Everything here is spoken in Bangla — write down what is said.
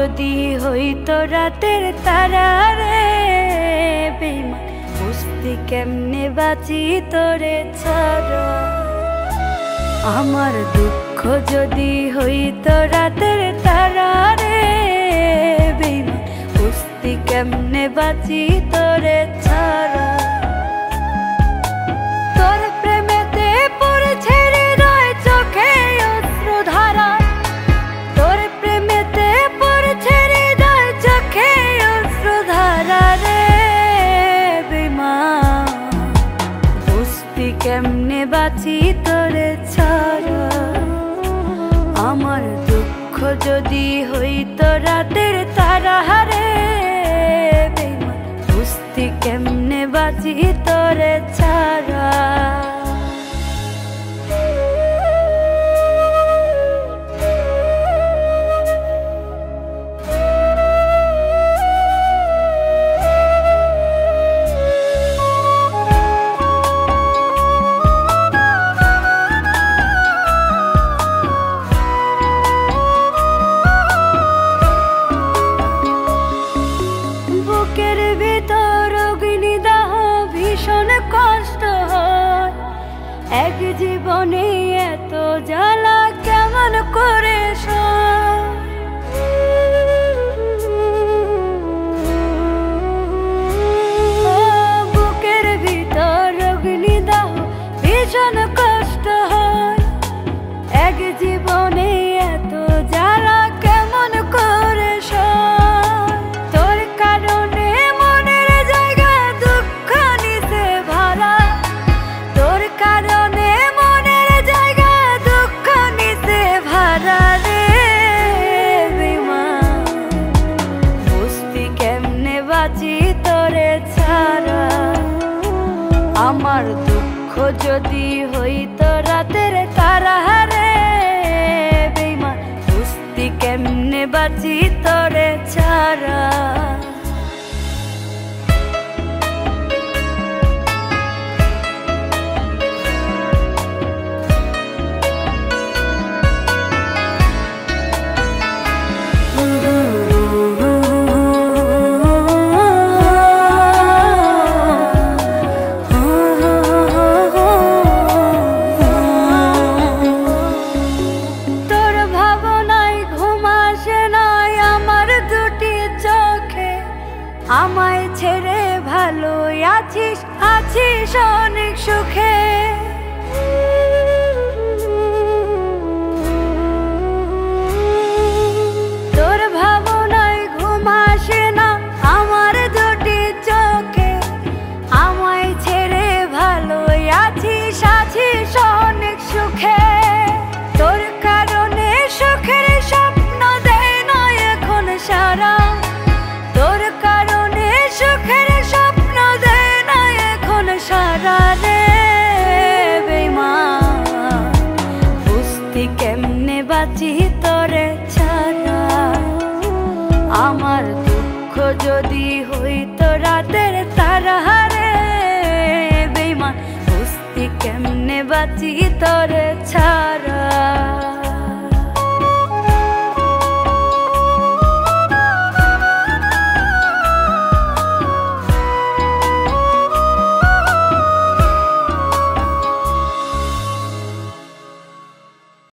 যদি হইতো রাতের তারা রে বেঈমান, বুঝতি কেমনে বাঁচি তোরে ছাড়া। আমার দুঃখ যদি হইতো রাতের তারা রে বেঈমান, বুঝতি কেমনে বাঁচি তোরে ছাড়া। তোর প্রেমেতে পড়েছে হৃদয় চোখে অশ্রুধারা, তোর প্রেমেতে পড়েছে হৃদয় চোখে অশ্রুধারা রে বেঈমান, বুঝতি কেমনে বাঁচি তোরে ছাড়া। আমার দুঃখ যদি হইতো রাতের তারা রে বেঈমান, বুঝতি কেমনে বাঁচি তোরে ছাড়া। বুকের ভিতর অগ্নিদাহ ভীষণ কষ্ট হয়, এক জীবনে এত জ্বালা কেমন করে সয়। বুকের ভিতর অগ্নিদাহ ভীষণ কষ্ট হয়, এক জীবনে এত জ্বালা কেমন করে সয়। তোর কারণে মনের জায়গা দুঃখ নিতে ভরা, তোর কারণে মনের জায়গা দুঃখ নিতে ভরা রে বেঈমান, বুঝতি কেমনে বাঁচি তোরে ছাড়া। আমার দুঃখ যদি হইতো রাতের তারা রে বেঈমান, বুঝতি কেমনে বাঁচি তোরে ছাড়া। আমায় ছেড়ে ভালো আছিস, আছিস অনেক সুখে। তোর ভাবনায় ঘুম আসে না আমার দুটি চোখে, আমায় ছেড়ে ভালো আছিস, আছিস অনেক সুখে। তোর কারণে সুখের স্বপ্ন দেয় না এখন সারা, তোর কারণে সুখের স্বপ্ন দেয় না এখন সারা রে বেঈমান, বুঝতি কেমনে বাঁচি তোরে ছাড়া। আমার দুঃখ যদি হইতো রাতের তারা রে বেঈমান, বুঝতি কেমনে বাঁচি তোরে ছাড়া।